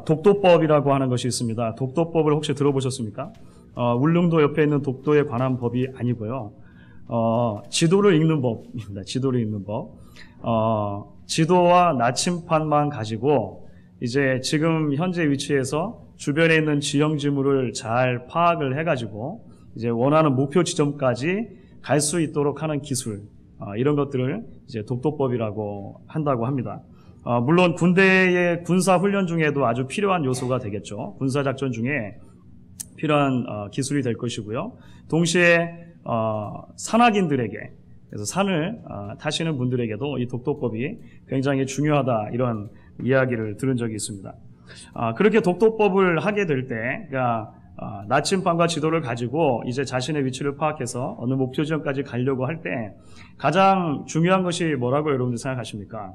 독도법이라고 하는 것이 있습니다. 독도법을 혹시 들어보셨습니까? 울릉도 옆에 있는 독도에 관한 법이 아니고요. 지도를 읽는 법입니다. 지도를 읽는 법. 지도와 나침판만 가지고 이제 지금 현재 위치에서 주변에 있는 지형 지물을 잘 파악을 해가지고 이제 원하는 목표 지점까지 갈 수 있도록 하는 기술, 이런 것들을 이제 독도법이라고 한다고 합니다. 물론 군대의 군사 훈련 중에도 아주 필요한 요소가 되겠죠. 군사 작전 중에 필요한 기술이 될 것이고요. 동시에 산악인들에게, 그래서 산을 타시는 분들에게도 이 독도법이 굉장히 중요하다, 이런 이야기를 들은 적이 있습니다. 그렇게 독도법을 하게 될 때, 그러니까 나침반과 지도를 가지고 이제 자신의 위치를 파악해서 어느 목표 지점까지 가려고 할 때 가장 중요한 것이 뭐라고 여러분들 생각하십니까?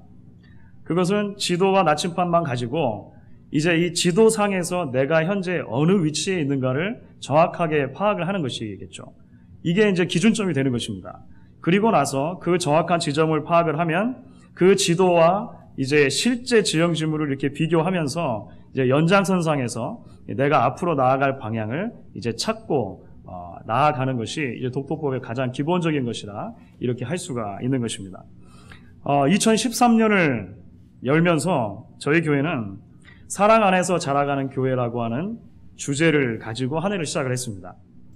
그것은 지도와 나침반만 가지고 이제 이 지도상에서 내가 현재 어느 위치에 있는가를 정확하게 파악을 하는 것이겠죠. 이게 이제 기준점이 되는 것입니다. 그리고 나서 그 정확한 지점을 파악을 하면 그 지도와 이제 실제 지형 지물을 이렇게 비교하면서 이제 연장선상에서 내가 앞으로 나아갈 방향을 이제 찾고 나아가는 것이 이제 독도법의 가장 기본적인 것이라 이렇게 할 수가 있는 것입니다. 2013년을 열면서 저희 교회는 사랑 안에서 자라가는 교회라고 하는 주제를 가지고 한 해를 시작을 했습니다.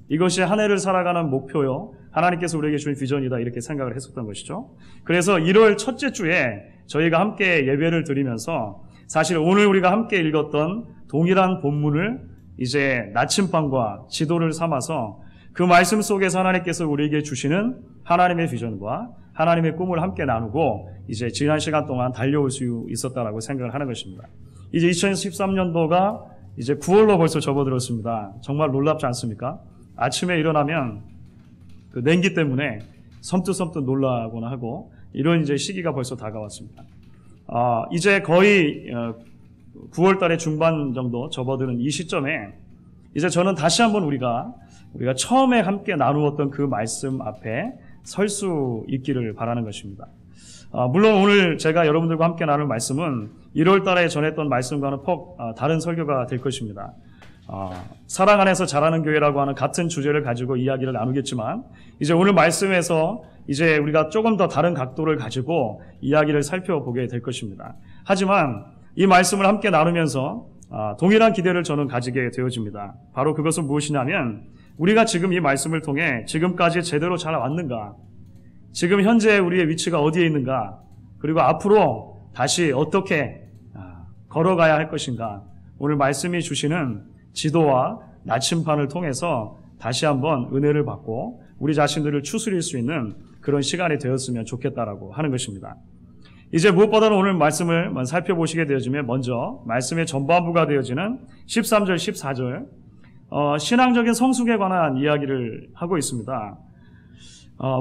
이것이 한 해를 살아가는 목표요, 하나님께서 우리에게 주신 비전이다, 이렇게 생각을 했었던 것이죠. 그래서 1월 첫째 주에 저희가 함께 예배를 드리면서 사실 오늘 우리가 함께 읽었던 동일한 본문을 이제 나침반과 지도를 삼아서 그 말씀 속에서 하나님께서 우리에게 주시는 하나님의 비전과 하나님의 꿈을 함께 나누고 이제 지난 시간 동안 달려올 수 있었다라고 생각을 하는 것입니다. 이제 2013년도가 이제 9월로 벌써 접어들었습니다. 정말 놀랍지 않습니까? 아침에 일어나면 그 냉기 때문에 섬뜩섬뜩 놀라거나 하고 이런 이제 시기가 벌써 다가왔습니다. 이제 거의 9월 달의 중반 정도 접어드는 이 시점에 이제 저는 다시 한번 우리가 처음에 함께 나누었던 그 말씀 앞에 설 수 있기를 바라는 것입니다. 물론 오늘 제가 여러분들과 함께 나눌 말씀은 1월 달에 전했던 말씀과는 다른 설교가 될 것입니다. 사랑 안에서 자라는 교회라고 하는 같은 주제를 가지고 이야기를 나누겠지만 이제 오늘 말씀에서 이제 우리가 조금 더 다른 각도를 가지고 이야기를 살펴보게 될 것입니다. 하지만 이 말씀을 함께 나누면서 동일한 기대를 저는 가지게 되어집니다. 바로 그것은 무엇이냐면 우리가 지금 이 말씀을 통해 지금까지 제대로 잘 왔는가, 지금 현재 우리의 위치가 어디에 있는가, 그리고 앞으로 다시 어떻게 걸어가야 할 것인가, 오늘 말씀이 주시는 지도와 나침반을 통해서 다시 한번 은혜를 받고 우리 자신들을 추스릴 수 있는 그런 시간이 되었으면 좋겠다라고 하는 것입니다. 이제 무엇보다는 오늘 말씀을 살펴보시게 되어지면 먼저 말씀의 전반부가 되어지는 13절, 14절 신앙적인 성숙에 관한 이야기를 하고 있습니다.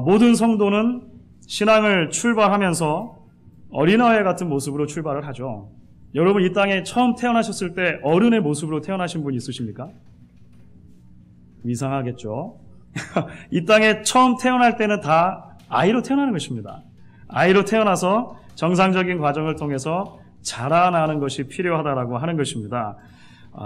모든 성도는 신앙을 출발하면서 어린아이 같은 모습으로 출발을 하죠. 여러분, 이 땅에 처음 태어나셨을 때 어른의 모습으로 태어나신 분 있으십니까? 이상하겠죠. 이 땅에 처음 태어날 때는 다 아이로 태어나는 것입니다. 아이로 태어나서 정상적인 과정을 통해서 자라나는 것이 필요하다라고 하는 것입니다.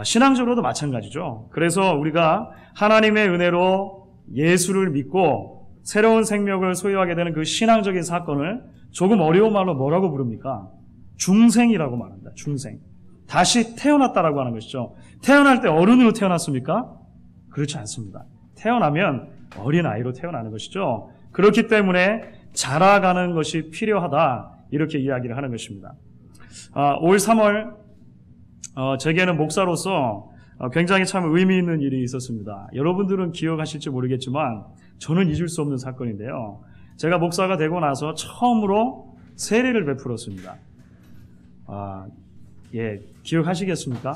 신앙적으로도 마찬가지죠. 그래서 우리가 하나님의 은혜로 예수를 믿고 새로운 생명을 소유하게 되는 그 신앙적인 사건을 조금 어려운 말로 뭐라고 부릅니까? 중생이라고 말합니다. 중생. 다시 태어났다라고 하는 것이죠. 태어날 때 어른으로 태어났습니까? 그렇지 않습니다. 태어나면 어린아이로 태어나는 것이죠. 그렇기 때문에 자라가는 것이 필요하다, 이렇게 이야기를 하는 것입니다. 올 3월 제게는 목사로서 굉장히 참 의미 있는 일이 있었습니다. 여러분들은 기억하실지 모르겠지만 저는 잊을 수 없는 사건인데요. 제가 목사가 되고 나서 처음으로 세례를 베풀었습니다. 예, 기억하시겠습니까?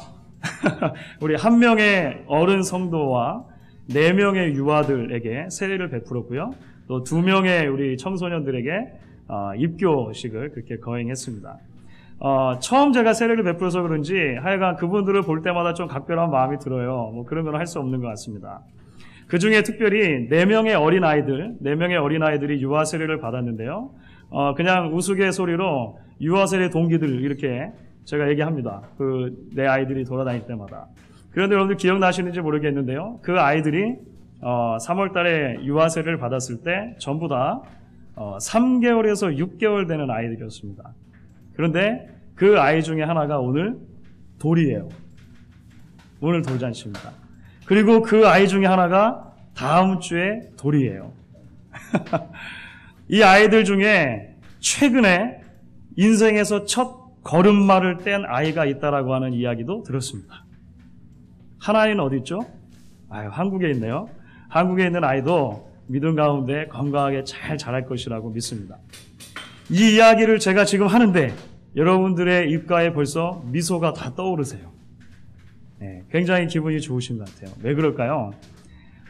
우리 한 명의 어른 성도와 4명의 유아들에게 세례를 베풀었고요. 또 2명의 우리 청소년들에게 입교식을 그렇게 거행했습니다. 처음 제가 세례를 베풀어서 그런지 하여간 그분들을 볼 때마다 좀 각별한 마음이 들어요. 뭐 그런 건 할 수 없는 것 같습니다. 그 중에 특별히 4명의 어린아이들이 유아 세례를 받았는데요. 그냥 우스갯소리로 유아 세례 동기들 이렇게 제가 얘기합니다. 내 아이들이 돌아다닐 때마다. 그런데 여러분들 기억나시는지 모르겠는데요. 그 아이들이 3월 달에 유아세를 받았을 때 전부 다 3개월에서 6개월 되는 아이들이었습니다. 그런데 그 아이 중에 하나가 오늘 돌이에요. 오늘 돌잔치입니다. 그리고 그 아이 중에 하나가 다음 주에 돌이에요. 이 아이들 중에 최근에 인생에서 첫 걸음마를 뗀 아이가 있다라고 하는 이야기도 들었습니다. 하나는 어디 있죠? 한국에 있네요. 한국에 있는 아이도 믿음 가운데 건강하게 잘 자랄 것이라고 믿습니다. 이 이야기를 제가 지금 하는데 여러분들의 입가에 벌써 미소가 다 떠오르세요. 네, 굉장히 기분이 좋으신 것 같아요. 왜 그럴까요?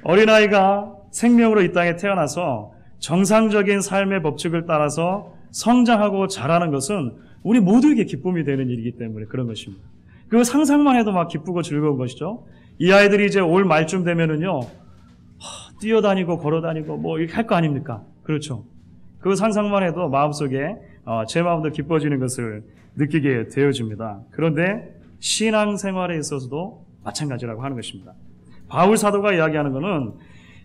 어린아이가 생명으로 이 땅에 태어나서 정상적인 삶의 법칙을 따라서 성장하고 자라는 것은 우리 모두에게 기쁨이 되는 일이기 때문에 그런 것입니다. 그 상상만 해도 막 기쁘고 즐거운 것이죠. 이 아이들이 이제 올 말쯤 되면은요, 뛰어다니고 걸어다니고 뭐 이렇게 할 거 아닙니까? 그렇죠. 그 상상만 해도 마음속에 제 마음도 기뻐지는 것을 느끼게 되어집니다. 그런데 신앙생활에 있어서도 마찬가지라고 하는 것입니다. 바울 사도가 이야기하는 것은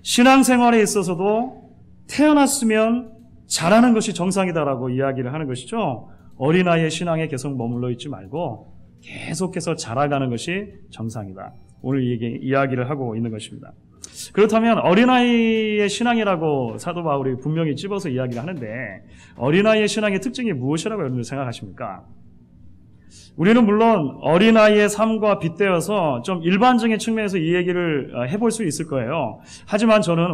신앙생활에 있어서도 태어났으면 잘하는 것이 정상이다라고 이야기를 하는 것이죠. 어린아이의 신앙에 계속 머물러 있지 말고 계속해서 자라가는 것이 정상이다. 오늘 이야기를 하고 있는 것입니다. 그렇다면 어린아이의 신앙이라고 사도 바울이 분명히 찝어서 이야기를 하는데 어린아이의 신앙의 특징이 무엇이라고 여러분들 생각하십니까? 우리는 물론 어린아이의 삶과 빗대어서 좀 일반적인 측면에서 이 얘기를 해볼 수 있을 거예요. 하지만 저는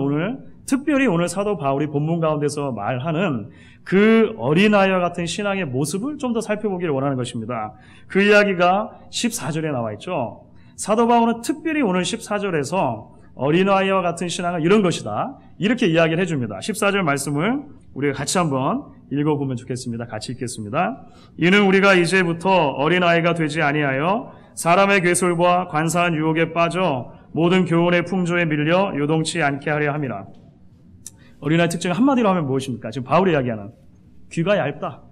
특별히 오늘 사도 바울이 본문 가운데서 말하는 그 어린아이와 같은 신앙의 모습을 좀 더 살펴보기를 원하는 것입니다. 그 이야기가 14절에 나와 있죠. 사도 바울은 특별히 오늘 14절에서 어린아이와 같은 신앙은 이런 것이다. 이렇게 이야기를 해줍니다. 14절 말씀을 우리가 같이 한번 읽어보면 좋겠습니다. 같이 읽겠습니다. 이는 우리가 이제부터 어린아이가 되지 아니하여 사람의 괴솔과 관사한 유혹에 빠져 모든 교훈의 풍조에 밀려 요동치 않게 하려 함이라. 어린아이 특징 한마디로 하면 무엇입니까? 지금 바울이 이야기하는 귀가 얇다.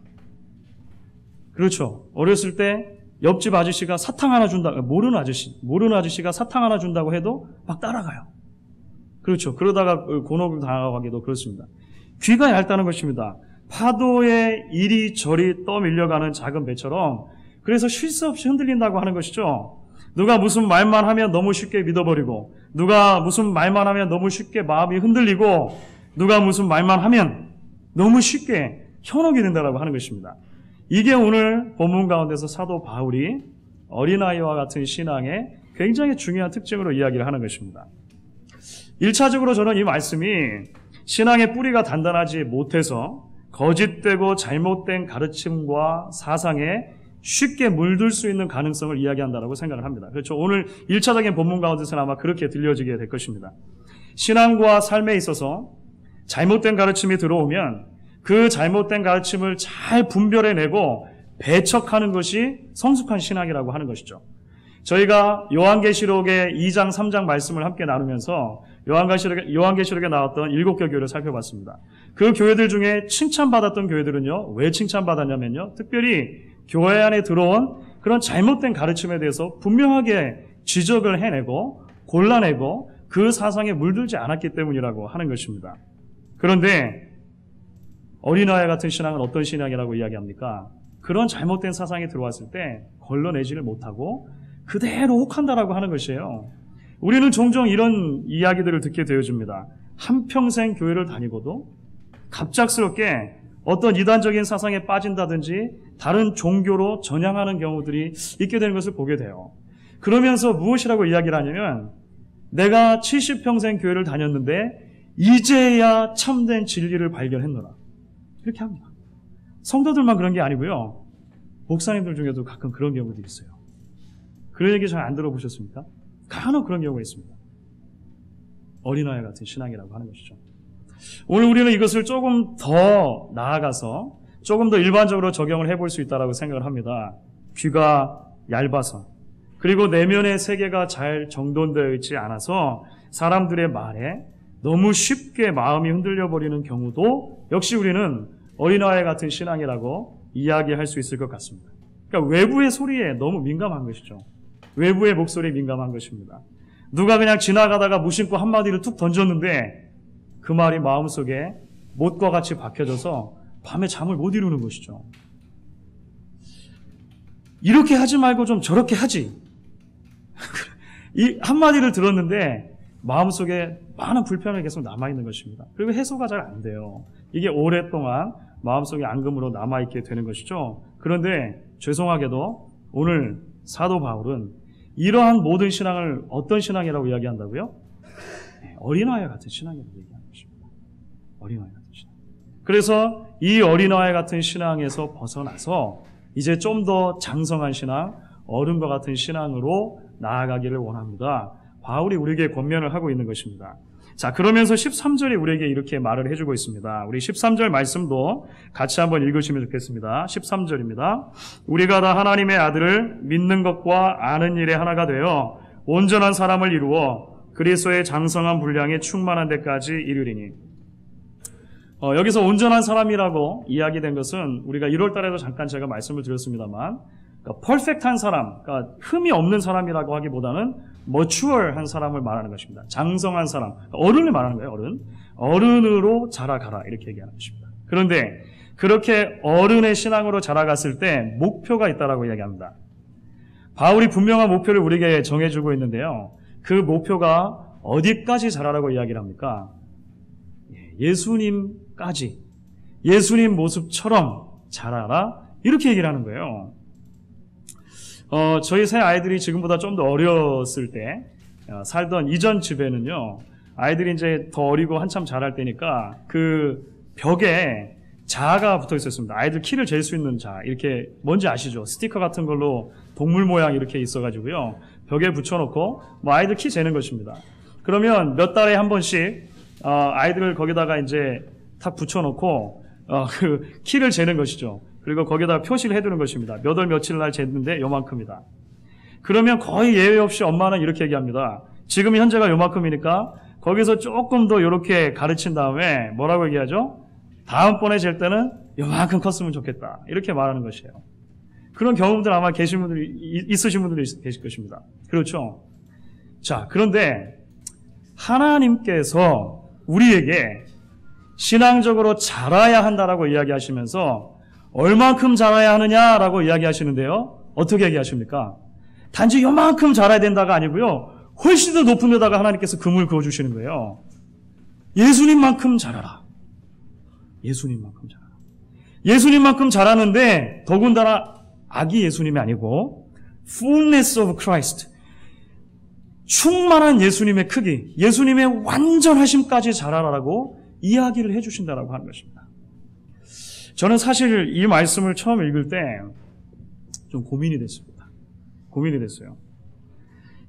그렇죠. 어렸을 때 옆집 아저씨가 사탕 하나 준다. 모르는 아저씨가 사탕 하나 준다고 해도 막 따라가요. 그렇죠. 그러다가 곤혹을 당하기도 그렇습니다. 귀가 얇다는 것입니다. 파도에 이리저리 떠밀려가는 작은 배처럼 그래서 쉴 새 없이 흔들린다고 하는 것이죠. 누가 무슨 말만 하면 너무 쉽게 믿어버리고 누가 무슨 말만 하면 너무 쉽게 마음이 흔들리고 누가 무슨 말만 하면 너무 쉽게 현혹이 된다고 하는 것입니다. 이게 오늘 본문 가운데서 사도 바울이 어린아이와 같은 신앙의 굉장히 중요한 특징으로 이야기를 하는 것입니다. 1차적으로 저는 이 말씀이 신앙의 뿌리가 단단하지 못해서 거짓되고 잘못된 가르침과 사상에 쉽게 물들 수 있는 가능성을 이야기한다고 생각을 합니다. 그렇죠. 오늘 1차적인 본문 가운데서는 아마 그렇게 들려지게 될 것입니다. 신앙과 삶에 있어서 잘못된 가르침이 들어오면 그 잘못된 가르침을 잘 분별해내고 배척하는 것이 성숙한 신앙이라고 하는 것이죠. 저희가 요한계시록의 2장, 3장 말씀을 함께 나누면서 요한계시록에 나왔던 7개 교회를 살펴봤습니다. 그 교회들 중에 칭찬받았던 교회들은요, 왜 칭찬받았냐면요, 특별히 교회 안에 들어온 그런 잘못된 가르침에 대해서 분명하게 지적을 해내고 골라내고 그 사상에 물들지 않았기 때문이라고 하는 것입니다. 그런데 어린아이 같은 신앙은 어떤 신앙이라고 이야기합니까? 그런 잘못된 사상이 들어왔을 때 걸러내지를 못하고 그대로 혹한다라고 하는 것이에요. 우리는 종종 이런 이야기들을 듣게 되어집니다. 한평생 교회를 다니고도 갑작스럽게 어떤 이단적인 사상에 빠진다든지 다른 종교로 전향하는 경우들이 있게 되는 것을 보게 돼요. 그러면서 무엇이라고 이야기를 하냐면 내가 70평생 교회를 다녔는데 이제야 참된 진리를 발견했노라. 이렇게 합니다. 성도들만 그런 게 아니고요. 목사님들 중에도 가끔 그런 경우들이 있어요. 그런 얘기 잘 안 들어보셨습니까? 간혹 그런 경우가 있습니다. 어린아이 같은 신앙이라고 하는 것이죠. 오늘 우리는 이것을 조금 더 나아가서 조금 더 일반적으로 적용을 해볼 수 있다고 생각을 합니다. 귀가 얇아서 그리고 내면의 세계가 잘 정돈되어 있지 않아서 사람들의 말에 너무 쉽게 마음이 흔들려버리는 경우도 역시 우리는 어린아이 같은 신앙이라고 이야기할 수 있을 것 같습니다. 그러니까 외부의 소리에 너무 민감한 것이죠. 외부의 목소리에 민감한 것입니다. 누가 그냥 지나가다가 무심코 한마디를 툭 던졌는데 그 말이 마음속에 못과 같이 박혀져서 밤에 잠을 못 이루는 것이죠. 이렇게 하지 말고 좀 저렇게 하지. 이 한마디를 들었는데 마음속에 많은 불편함이 계속 남아있는 것입니다. 그리고 해소가 잘 안 돼요. 이게 오랫동안 마음속에 앙금으로 남아있게 되는 것이죠. 그런데 죄송하게도 오늘 사도 바울은 이러한 모든 신앙을 어떤 신앙이라고 이야기한다고요? 어린아이 같은 신앙이라고 얘기하는 것입니다. 어린아이 같은 신앙. 그래서 이 어린아이 같은 신앙에서 벗어나서 이제 좀 더 장성한 신앙, 어른과 같은 신앙으로 나아가기를 원합니다. 바울이 우리에게 권면을 하고 있는 것입니다. 자, 그러면서 13절에 우리에게 이렇게 말을 해주고 있습니다. 우리 13절 말씀도 같이 한번 읽으시면 좋겠습니다. 13절입니다. 우리가 다 하나님의 아들을 믿는 것과 아는 일에 하나가 되어 온전한 사람을 이루어 그리스도의 장성한 분량에 충만한 데까지 이르리니. 여기서 온전한 사람이라고 이야기된 것은 우리가 1월 달에도 잠깐 제가 말씀을 드렸습니다만, 그러니까 퍼펙트한 사람, 그러니까 흠이 없는 사람이라고 하기보다는 머추얼한 사람을 말하는 것입니다. 장성한 사람, 어른을 말하는 거예요. 어른으로 자라가라 이렇게 얘기하는 것입니다. 그런데 그렇게 어른의 신앙으로 자라갔을 때 목표가 있다라고 이야기합니다. 바울이 분명한 목표를 우리에게 정해주고 있는데요. 그 목표가 어디까지 자라라고 이야기를 합니까? 예수님까지, 예수님 모습처럼 자라라 이렇게 얘기를 하는 거예요. 저희 새 아이들이 지금보다 좀 더 어렸을 때 살던 이전 집에는요, 아이들이 이제 더 어리고 한참 자랄 때니까 그 벽에 자가 붙어 있었습니다. 아이들 키를 잴 수 있는 자, 이렇게 뭔지 아시죠? 스티커 같은 걸로 동물 모양 이렇게 있어가지고요, 벽에 붙여놓고 뭐 아이들 키 재는 것입니다. 그러면 몇 달에 한 번씩 아이들을 거기다가 이제 탁 붙여놓고 그 키를 재는 것이죠. 그리고 거기다 표시를 해두는 것입니다. 몇 월 며칠 날 쟀는데 요만큼이다. 그러면 거의 예외 없이 엄마는 이렇게 얘기합니다. 지금 현재가 요만큼이니까 거기서 조금 더 이렇게 가르친 다음에 뭐라고 얘기하죠? 다음번에 잴 때는 요만큼 컸으면 좋겠다. 이렇게 말하는 것이에요. 그런 경험들 아마 있으신 분들이 계실 것입니다. 그렇죠? 자, 그런데 하나님께서 우리에게 신앙적으로 자라야 한다라고 이야기하시면서 얼만큼 자라야 하느냐라고 이야기하시는데요. 어떻게 얘기하십니까? 단지 요만큼 자라야 된다가 아니고요, 훨씬 더 높은 데다가 하나님께서 금을 그어주시는 거예요. 예수님만큼 자라라. 예수님만큼 자라라. 예수님만큼 자라는데 더군다나 아기 예수님이 아니고 fullness of Christ, 충만한 예수님의 크기, 예수님의 완전하심까지 자라라라고 이야기를 해주신다라고 하는 것입니다. 저는 사실 이 말씀을 처음 읽을 때 좀 고민이 됐습니다. 고민이 됐어요.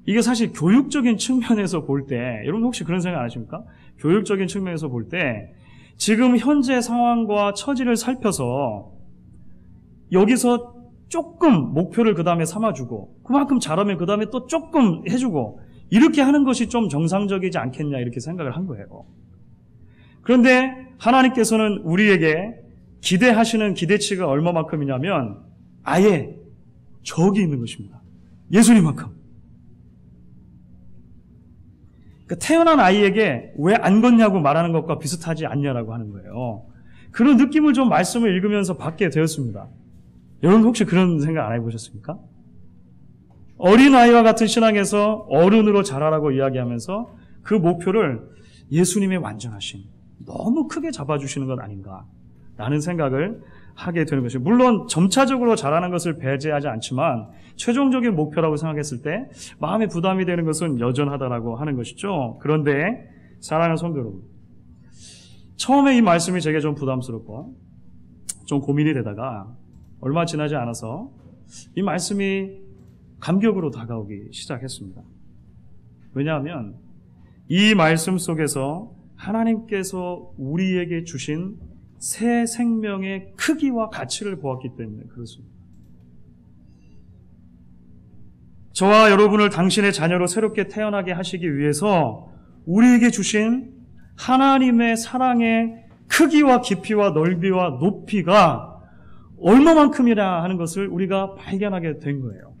이게 사실 교육적인 측면에서 볼 때, 여러분 혹시 그런 생각 안 하십니까? 교육적인 측면에서 볼 때 지금 현재 상황과 처지를 살펴서 여기서 조금 목표를 그 다음에 삼아주고 그만큼 잘하면 그 다음에 또 조금 해주고 이렇게 하는 것이 좀 정상적이지 않겠냐 이렇게 생각을 한 거예요. 그런데 하나님께서는 우리에게 기대하시는 기대치가 얼마만큼이냐면 아예 저기 있는 것입니다. 예수님만큼. 그러니까 태어난 아이에게 왜 안 걷냐고 말하는 것과 비슷하지 않냐라고 하는 거예요. 그런 느낌을 좀 말씀을 읽으면서 받게 되었습니다. 여러분 혹시 그런 생각 안 해보셨습니까? 어린아이와 같은 신앙에서 어른으로 자라라고 이야기하면서 그 목표를 예수님의 완전하심, 너무 크게 잡아주시는 것 아닌가 라는 생각을 하게 되는 것이죠. 물론 점차적으로 자라는 것을 배제하지 않지만 최종적인 목표라고 생각했을 때 마음에 부담이 되는 것은 여전하다라고 하는 것이죠. 그런데 사랑하는 성도 여러분, 처음에 이 말씀이 제게 좀 부담스럽고 좀 고민이 되다가 얼마 지나지 않아서 이 말씀이 감격으로 다가오기 시작했습니다. 왜냐하면 이 말씀 속에서 하나님께서 우리에게 주신 새 생명의 크기와 가치를 보았기 때문에 그렇습니다. 저와 여러분을 당신의 자녀로 새롭게 태어나게 하시기 위해서 우리에게 주신 하나님의 사랑의 크기와 깊이와 넓이와 높이가 얼마만큼이라 하는 것을 우리가 발견하게 된 거예요.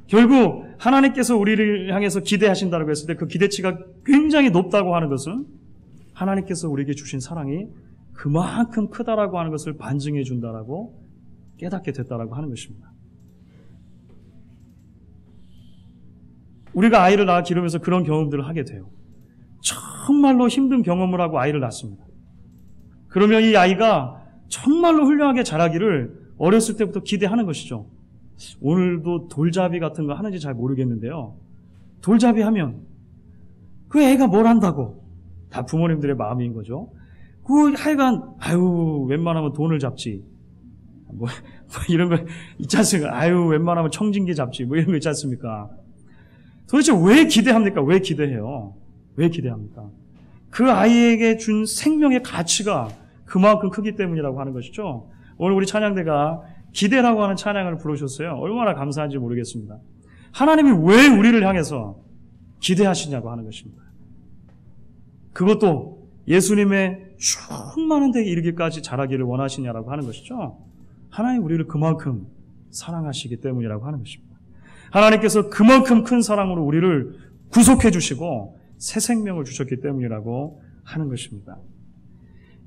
결국 하나님께서 우리를 향해서 기대하신다고 했을 때 그 기대치가 굉장히 높다고 하는 것은 하나님께서 우리에게 주신 사랑이 그만큼 크다라고 하는 것을 반증해 준다라고 깨닫게 됐다라고 하는 것입니다. 우리가 아이를 낳아 기르면서 그런 경험들을 하게 돼요. 정말로 힘든 경험을 하고 아이를 낳습니다. 그러면 이 아이가 정말로 훌륭하게 자라기를 어렸을 때부터 기대하는 것이죠. 오늘도 돌잡이 같은 거 하는지 잘 모르겠는데요. 돌잡이 하면 그 애가 뭘 한다고 다 부모님들의 마음인 거죠. 그 하여간 웬만하면 돈을 잡지. 뭐 이런 거 있지 않습니까? 웬만하면 청진기 잡지. 뭐 이런 거 있지 않습니까? 도대체 왜 기대합니까? 왜 기대해요? 왜 기대합니까? 그 아이에게 준 생명의 가치가 그만큼 크기 때문이라고 하는 것이죠. 오늘 우리 찬양대가 기대라고 하는 찬양을 부르셨어요. 얼마나 감사한지 모르겠습니다. 하나님이 왜 우리를 향해서 기대하시냐고 하는 것입니다. 그것도 예수님의 충만한 데에 이르기까지 자라기를 원하시냐라고 하는 것이죠. 하나님 우리를 그만큼 사랑하시기 때문이라고 하는 것입니다. 하나님께서 그만큼 큰 사랑으로 우리를 구속해 주시고 새 생명을 주셨기 때문이라고 하는 것입니다.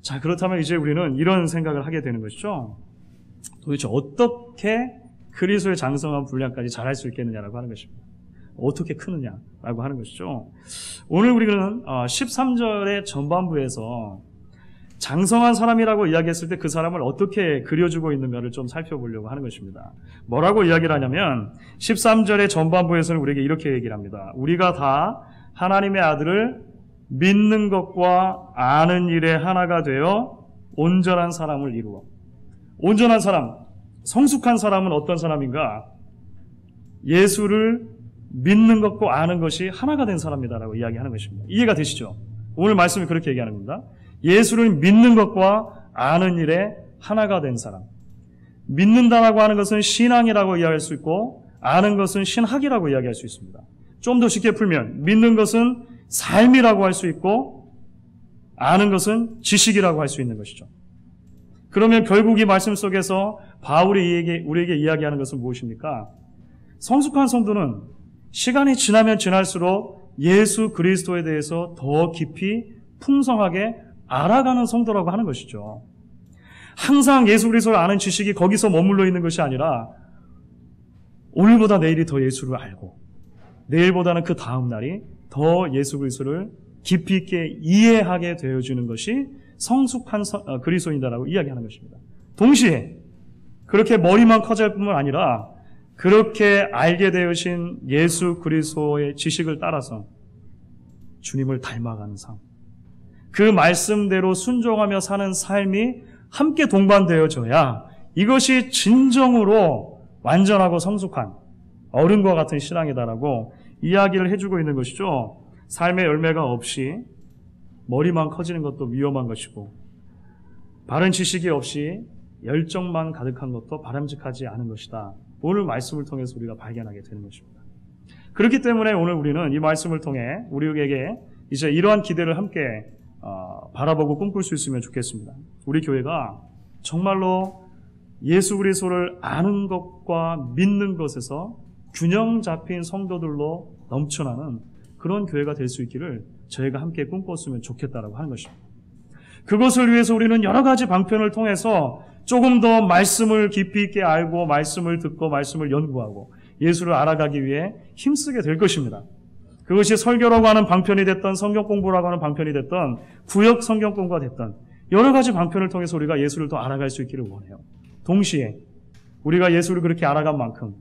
자, 그렇다면 이제 우리는 이런 생각을 하게 되는 것이죠. 도대체 어떻게 그리스도의 장성한 분량까지 자랄 수 있겠느냐라고 하는 것입니다. 어떻게 크느냐라고 하는 것이죠. 오늘 우리는 13절의 전반부에서 장성한 사람이라고 이야기했을 때 그 사람을 어떻게 그려주고 있는가를 좀 살펴보려고 하는 것입니다. 뭐라고 이야기를 하냐면 13절의 전반부에서는 우리에게 이렇게 얘기를 합니다. 우리가 다 하나님의 아들을 믿는 것과 아는 일에 하나가 되어 온전한 사람을 이루어. 온전한 사람, 성숙한 사람은 어떤 사람인가? 예수를 믿는 것과 아는 것이 하나가 된 사람이다라고 이야기하는 것입니다. 이해가 되시죠? 오늘 말씀이 그렇게 얘기하는 겁니다. 예수를 믿는 것과 아는 일에 하나가 된 사람. 믿는다라고 하는 것은 신앙이라고 이야기할 수 있고 아는 것은 신학이라고 이야기할 수 있습니다. 좀 더 쉽게 풀면 믿는 것은 삶이라고 할 수 있고 아는 것은 지식이라고 할 수 있는 것이죠. 그러면 결국 이 말씀 속에서 바울이 우리에게 이야기하는 것은 무엇입니까? 성숙한 성도는 시간이 지나면 지날수록 예수 그리스도에 대해서 더 깊이 풍성하게 알아가는 성도라고 하는 것이죠. 항상 예수 그리스도를 아는 지식이 거기서 머물러 있는 것이 아니라 오늘보다 내일이 더 예수를 알고 내일보다는 그 다음 날이 더 예수 그리스도를 깊이 있게 이해하게 되어주는 것이 성숙한 그리스도인이다라고 이야기하는 것입니다. 동시에 그렇게 머리만 커질 뿐만 아니라 그렇게 알게 되어진 예수 그리스도의 지식을 따라서 주님을 닮아가는 삶, 그 말씀대로 순종하며 사는 삶이 함께 동반되어져야 이것이 진정으로 완전하고 성숙한 어른과 같은 신앙이다라고 이야기를 해주고 있는 것이죠. 삶의 열매가 없이 머리만 커지는 것도 위험한 것이고 바른 지식이 없이 열정만 가득한 것도 바람직하지 않은 것이다. 오늘 말씀을 통해서 우리가 발견하게 되는 것입니다. 그렇기 때문에 오늘 우리는 이 말씀을 통해 우리에게 이제 이러한 기대를 함께 바라보고 꿈꿀 수 있으면 좋겠습니다. 우리 교회가 정말로 예수 그리스도를 아는 것과 믿는 것에서 균형 잡힌 성도들로 넘쳐나는 그런 교회가 될 수 있기를 저희가 함께 꿈꿨으면 좋겠다라고 하는 것입니다. 그것을 위해서 우리는 여러 가지 방편을 통해서 조금 더 말씀을 깊이 있게 알고 말씀을 듣고 말씀을 연구하고 예수를 알아가기 위해 힘쓰게 될 것입니다. 그것이 설교라고 하는 방편이 됐던 성경 공부라고 하는 방편이 됐던 구역 성경 공부가 됐던 여러 가지 방편을 통해서 우리가 예수를 더 알아갈 수 있기를 원해요. 동시에 우리가 예수를 그렇게 알아간 만큼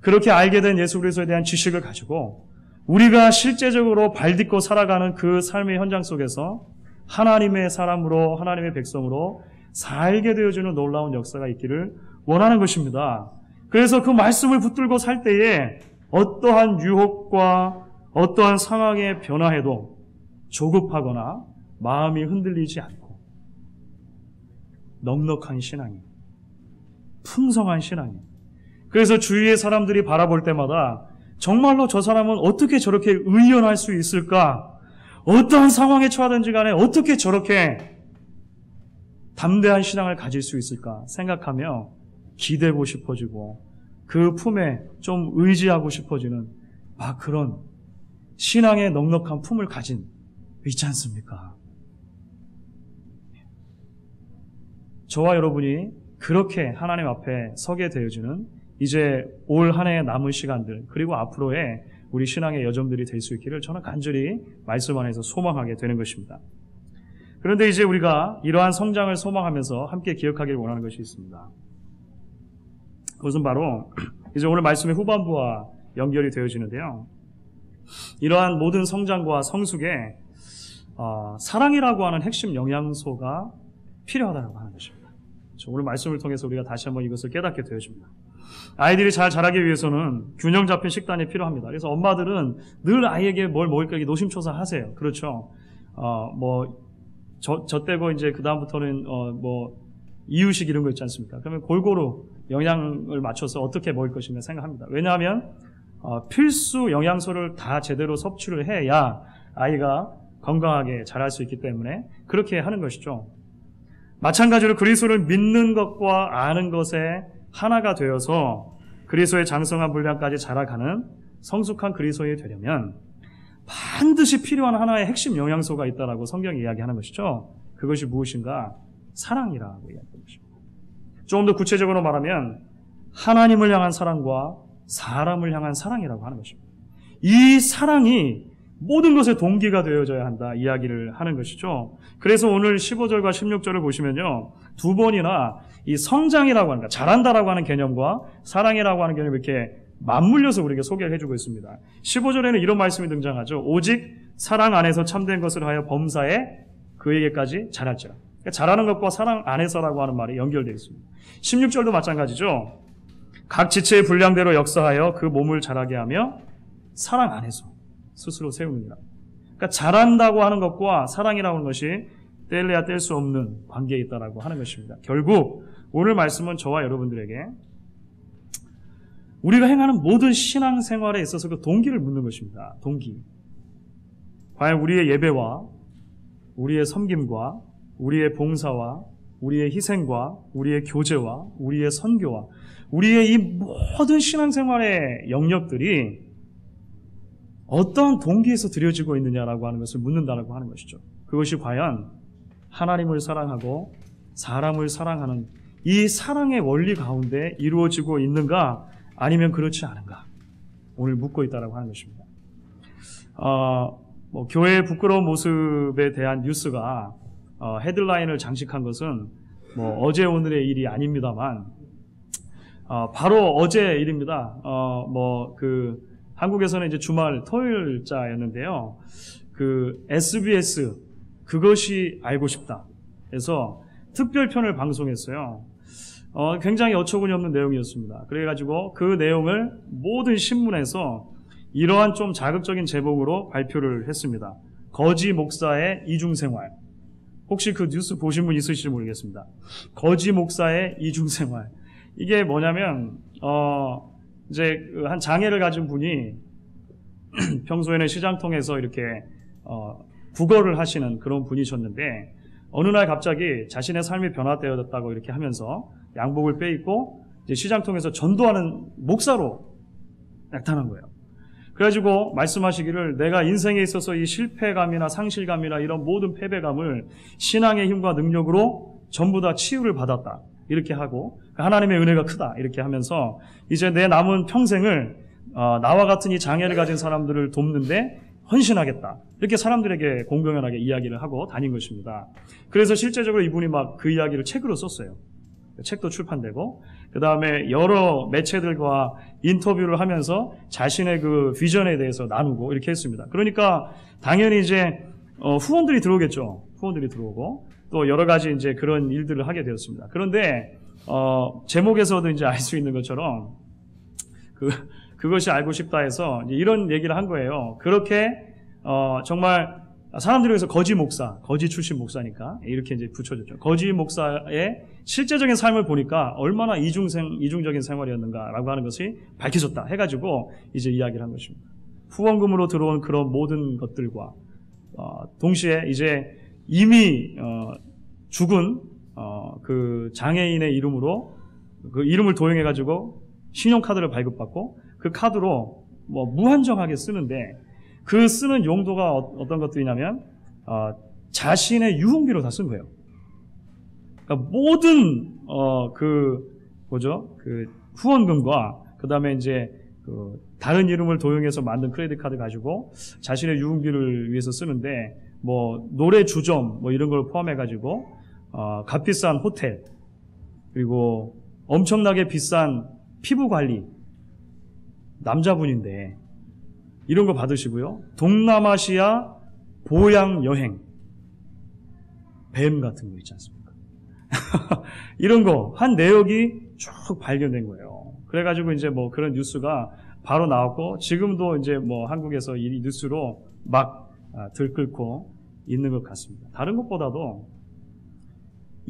그렇게 알게 된 예수 그리스도에 대한 지식을 가지고 우리가 실제적으로 발딛고 살아가는 그 삶의 현장 속에서 하나님의 사람으로 하나님의 백성으로 살게 되어주는 놀라운 역사가 있기를 원하는 것입니다. 그래서 그 말씀을 붙들고 살 때에 어떠한 유혹과 어떠한 상황에 변화해도 조급하거나 마음이 흔들리지 않고 넉넉한 신앙이 풍성한 신앙이 그래서 주위의 사람들이 바라볼 때마다 정말로 저 사람은 어떻게 저렇게 의연할 수 있을까? 어떠한 상황에 처하든지 간에 어떻게 저렇게 담대한 신앙을 가질 수 있을까 생각하며 기대고 싶어지고 그 품에 좀 의지하고 싶어지는 그런 신앙의 넉넉한 품을 가진 있지 않습니까? 저와 여러분이 그렇게 하나님 앞에 서게 되어지는 이제 올 한 해의 남은 시간들 그리고 앞으로의 우리 신앙의 여정들이 될 수 있기를 저는 간절히 말씀 안에서 소망하게 되는 것입니다. 그런데 이제 우리가 이러한 성장을 소망하면서 함께 기억하기를 원하는 것이 있습니다. 그것은 바로 이제 오늘 말씀의 후반부와 연결이 되어지는데요. 이러한 모든 성장과 성숙에 사랑이라고 하는 핵심 영양소가 필요하다고 하는 것입니다. 오늘 말씀을 통해서 우리가 다시 한번 이것을 깨닫게 되어집니다. 아이들이 잘 자라기 위해서는 균형 잡힌 식단이 필요합니다. 그래서 엄마들은 늘 아이에게 뭘 먹일까 노심초사하세요. 그렇죠. 저 떼고 이제 그 다음부터는 이유식 이런 거 있지 않습니까? 그러면 골고루 영양을 맞춰서 어떻게 먹을 것인가 생각합니다. 왜냐하면 필수 영양소를 다 제대로 섭취를 해야 아이가 건강하게 자랄 수 있기 때문에 그렇게 하는 것이죠. 마찬가지로 그리스도를 믿는 것과 아는 것에 하나가 되어서 그리스도의 장성한 분량까지 자라가는 성숙한 그리스도인이 되려면 반드시 필요한 하나의 핵심 영양소가 있다라고 성경이 이야기하는 것이죠. 그것이 무엇인가? 사랑이라고 이야기하는 것입니다. 조금 더 구체적으로 말하면 하나님을 향한 사랑과 사람을 향한 사랑이라고 하는 것입니다. 이 사랑이 모든 것의 동기가 되어져야 한다 이야기를 하는 것이죠. 그래서 오늘 15절과 16절을 보시면요. 두 번이나 이 성장이라고 하는 잘한다라고 하는 개념과 사랑이라고 하는 개념이 이렇게 맞물려서 우리에게 소개를 해주고 있습니다. 15절에는 이런 말씀이 등장하죠. 오직 사랑 안에서 참된 것을 하여 범사에 그에게까지 자랄지라. 그러니까 잘하는 것과 사랑 안에서라고 하는 말이 연결되어 있습니다. 16절도 마찬가지죠. 각 지체의 분량대로 역사하여 그 몸을 자라게 하며 사랑 안에서 스스로 세우느니라. 그러니까 잘한다고 하는 것과 사랑이라고 하는 것이 뗄래야 뗄 수 없는 관계에 있다라고 하는 것입니다. 결국 오늘 말씀은 저와 여러분들에게 우리가 행하는 모든 신앙생활에 있어서 그 동기를 묻는 것입니다. 동기. 과연 우리의 예배와 우리의 섬김과 우리의 봉사와 우리의 희생과 우리의 교제와 우리의 선교와 우리의 이 모든 신앙생활의 영역들이 어떠한 동기에서 드려지고 있느냐라고 하는 것을 묻는다라고 하는 것이죠. 그것이 과연 하나님을 사랑하고 사람을 사랑하는 이 사랑의 원리 가운데 이루어지고 있는가 아니면 그렇지 않은가 오늘 묻고 있다라고 하는 것입니다. 교회의 부끄러운 모습에 대한 뉴스가 헤드라인을 장식한 것은 어제 오늘의 일이 아닙니다만 바로 어제 일입니다. 한국에서는 이제 주말 토요일자였는데요. SBS 그것이 알고 싶다. 그래서 특별편을 방송했어요. 굉장히 어처구니 없는 내용이었습니다. 그래가지고 그 내용을 모든 신문에서 이러한 좀 자극적인 제목으로 발표를 했습니다. 거지 목사의 이중생활. 혹시 그 뉴스 보신 분 있으실지 모르겠습니다. 거지 목사의 이중생활. 이게 뭐냐면 이제 한 장애를 가진 분이 평소에는 시장통에서 이렇게 국어를 하시는 그런 분이셨는데 어느 날 갑자기 자신의 삶이 변화되었다고 이렇게 하면서 양복을 빼입고 이제 시장통에서 전도하는 목사로 나타난 거예요. 그래가지고 말씀하시기를 내가 인생에 있어서 이 실패감이나 상실감이나 이런 모든 패배감을 신앙의 힘과 능력으로 전부 다 치유를 받았다. 이렇게 하고 하나님의 은혜가 크다. 이렇게 하면서 이제 내 남은 평생을 나와 같은 이 장애를 가진 사람들을 돕는데 헌신하겠다. 이렇게 사람들에게 공공연하게 이야기를 하고 다닌 것입니다. 그래서 실제적으로 이분이 막 그 이야기를 책으로 썼어요. 책도 출판되고 그 다음에 여러 매체들과 인터뷰를 하면서 자신의 그 비전에 대해서 나누고 이렇게 했습니다. 그러니까 당연히 이제 후원들이 들어오겠죠. 후원들이 들어오고 또 여러 가지 이제 그런 일들을 하게 되었습니다. 그런데 제목에서도 이제 알 수 있는 것처럼 그것이 알고 싶다 해서 이런 얘기를 한 거예요. 그렇게 정말 사람들이 그래서 거지 목사, 거지 출신 목사니까 이렇게 이제 붙여줬죠. 거지 목사의 실제적인 삶을 보니까 얼마나 이중적인 생활이었는가라고 하는 것이 밝혀졌다 해가지고 이제 이야기를 한 것입니다. 후원금으로 들어온 그런 모든 것들과 동시에 이제 이미 죽은 그 장애인의 이름으로 그 이름을 도용해가지고 신용카드를 발급받고 그 카드로 뭐 무한정하게 쓰는데 그 쓰는 용도가 어떤 것들이냐면 자신의 유흥비로 다 쓴 거예요. 그러니까 모든 그 후원금과 그다음에 이제 그 다른 이름을 도용해서 만든 크레딧 카드 가지고 자신의 유흥비를 위해서 쓰는데 뭐 노래 주점 뭐 이런 걸 포함해 가지고 값비싼 호텔 그리고 엄청나게 비싼 피부 관리 남자분인데 이런 거 받으시고요. 동남아시아 보양 여행 뱀 같은 거 있지 않습니까? 이런 거 한 내역이 쭉 발견된 거예요. 그래가지고 이제 뭐 그런 뉴스가 바로 나왔고 지금도 이제 뭐 한국에서 이 뉴스로 막 들끓고 있는 것 같습니다. 다른 것보다도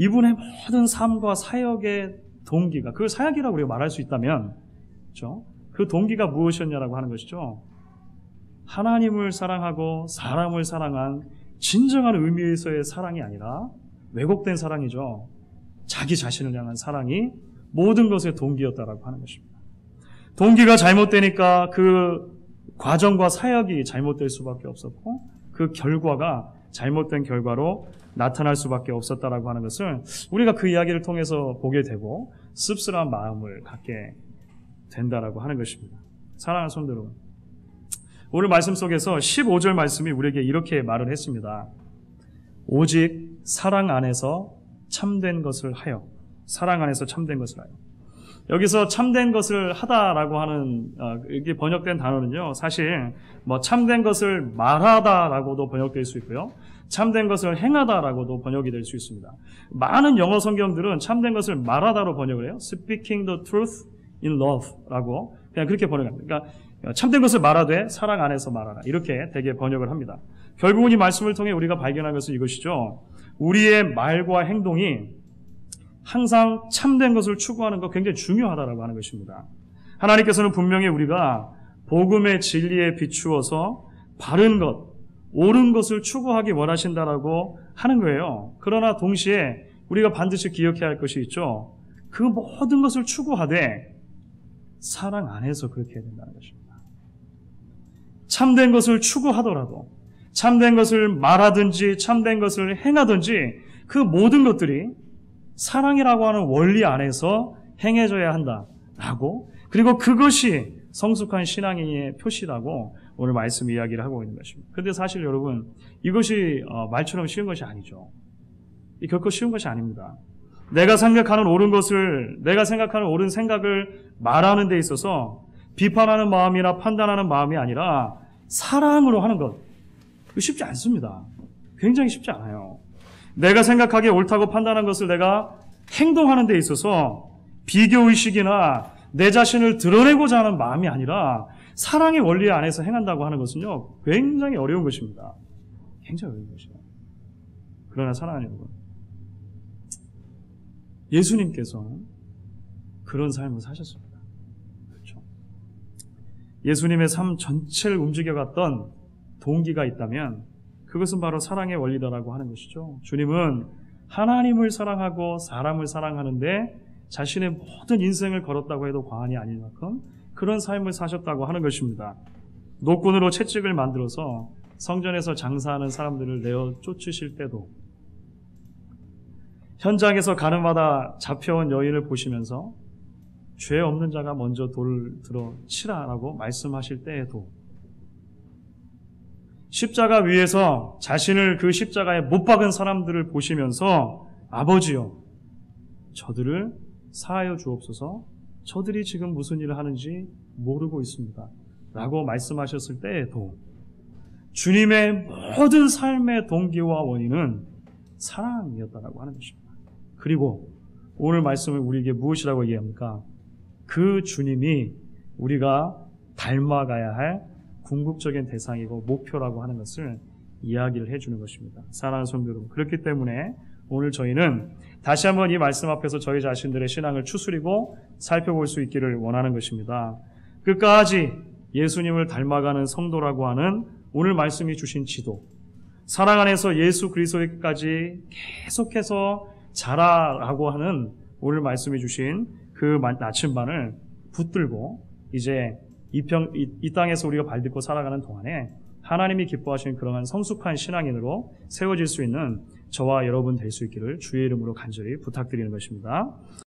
이분의 모든 삶과 사역의 동기가 그걸 사역이라고 우리가 말할 수 있다면 그렇죠? 그 동기가 무엇이었냐라고 하는 것이죠. 하나님을 사랑하고 사람을 사랑한 진정한 의미에서의 사랑이 아니라 왜곡된 사랑이죠. 자기 자신을 향한 사랑이 모든 것의 동기였다라고 하는 것입니다. 동기가 잘못되니까 그 과정과 사역이 잘못될 수밖에 없었고 그 결과가 잘못된 결과로 나타날 수밖에 없었다라고 하는 것을 우리가 그 이야기를 통해서 보게 되고 씁쓸한 마음을 갖게 된다라고 하는 것입니다. 사랑하는 성도 여러분, 오늘 말씀 속에서 15절 말씀이 우리에게 이렇게 말을 했습니다. 오직 사랑 안에서 참된 것을 하여, 사랑 안에서 참된 것을 하여. 여기서 참된 것을 하다라고 하는 이게 번역된 단어는요, 사실 뭐 참된 것을 말하다라고도 번역될 수 있고요, 참된 것을 행하다라고도 번역이 될 수 있습니다. 많은 영어 성경들은 참된 것을 말하다로 번역을 해요. Speaking the truth in love라고 그냥 그렇게 번역합니다. 그러니까 참된 것을 말하되 사랑 안에서 말하라 이렇게 되게 번역을 합니다. 결국은 이 말씀을 통해 우리가 발견한 것은 이것이죠. 우리의 말과 행동이 항상 참된 것을 추구하는 것 굉장히 중요하다라고 하는 것입니다. 하나님께서는 분명히 우리가 복음의 진리에 비추어서 바른 것, 옳은 것을 추구하기 원하신다라고 하는 거예요. 그러나 동시에 우리가 반드시 기억해야 할 것이 있죠. 그 모든 것을 추구하되 사랑 안에서 그렇게 해야 된다는 것입니다. 참된 것을 추구하더라도 참된 것을 말하든지 참된 것을 행하든지 그 모든 것들이 사랑이라고 하는 원리 안에서 행해져야 한다라고, 그리고 그것이 성숙한 신앙인의 표시라고 오늘 말씀 이야기를 하고 있는 것입니다. 그런데 사실 여러분, 이것이 말처럼 쉬운 것이 아니죠. 결코 쉬운 것이 아닙니다. 내가 생각하는 옳은 것을, 내가 생각하는 옳은 생각을 말하는 데 있어서 비판하는 마음이나 판단하는 마음이 아니라 사랑으로 하는 것, 이거 쉽지 않습니다. 굉장히 쉽지 않아요. 내가 생각하기에 옳다고 판단한 것을 내가 행동하는 데 있어서 비교의식이나 내 자신을 드러내고자 하는 마음이 아니라 사랑의 원리 안에서 행한다고 하는 것은요, 굉장히 어려운 것입니다. 굉장히 어려운 것이에요. 그러나 사랑하는 여러분, 예수님께서 그런 삶을 사셨습니다. 그렇죠? 예수님의 삶 전체를 움직여갔던 동기가 있다면 그것은 바로 사랑의 원리다라고 하는 것이죠. 주님은 하나님을 사랑하고 사람을 사랑하는데 자신의 모든 인생을 걸었다고 해도 과언이 아닐 만큼 그런 삶을 사셨다고 하는 것입니다. 노끈으로 채찍을 만들어서 성전에서 장사하는 사람들을 내어 쫓으실 때도, 현장에서 가늠하다 잡혀온 여인을 보시면서 죄 없는 자가 먼저 돌을 들어 치라라고 말씀하실 때에도, 십자가 위에서 자신을 그 십자가에 못 박은 사람들을 보시면서 아버지여, 저들을 사하여 주옵소서, 저들이 지금 무슨 일을 하는지 모르고 있습니다 라고 말씀하셨을 때에도 주님의 모든 삶의 동기와 원인은 사랑이었다라고 하는 것입니다. 그리고 오늘 말씀은 우리에게 무엇이라고 얘기합니까? 그 주님이 우리가 닮아가야 할 궁극적인 대상이고 목표라고 하는 것을 이야기를 해주는 것입니다. 사랑하는 성도 여러분, 그렇기 때문에 오늘 저희는 다시 한번 이 말씀 앞에서 저희 자신들의 신앙을 추스리고 살펴볼 수 있기를 원하는 것입니다. 끝까지 예수님을 닮아가는 성도라고 하는 오늘 말씀이 주신 지도, 사랑 안에서 예수 그리스도에까지 계속해서 자라라고 하는 오늘 말씀해 주신 그 나침반을 붙들고 이제 이 땅에서 우리가 발딛고 살아가는 동안에 하나님이 기뻐하시는 그러한 성숙한 신앙인으로 세워질 수 있는 저와 여러분 될 수 있기를 주의 이름으로 간절히 부탁드리는 것입니다.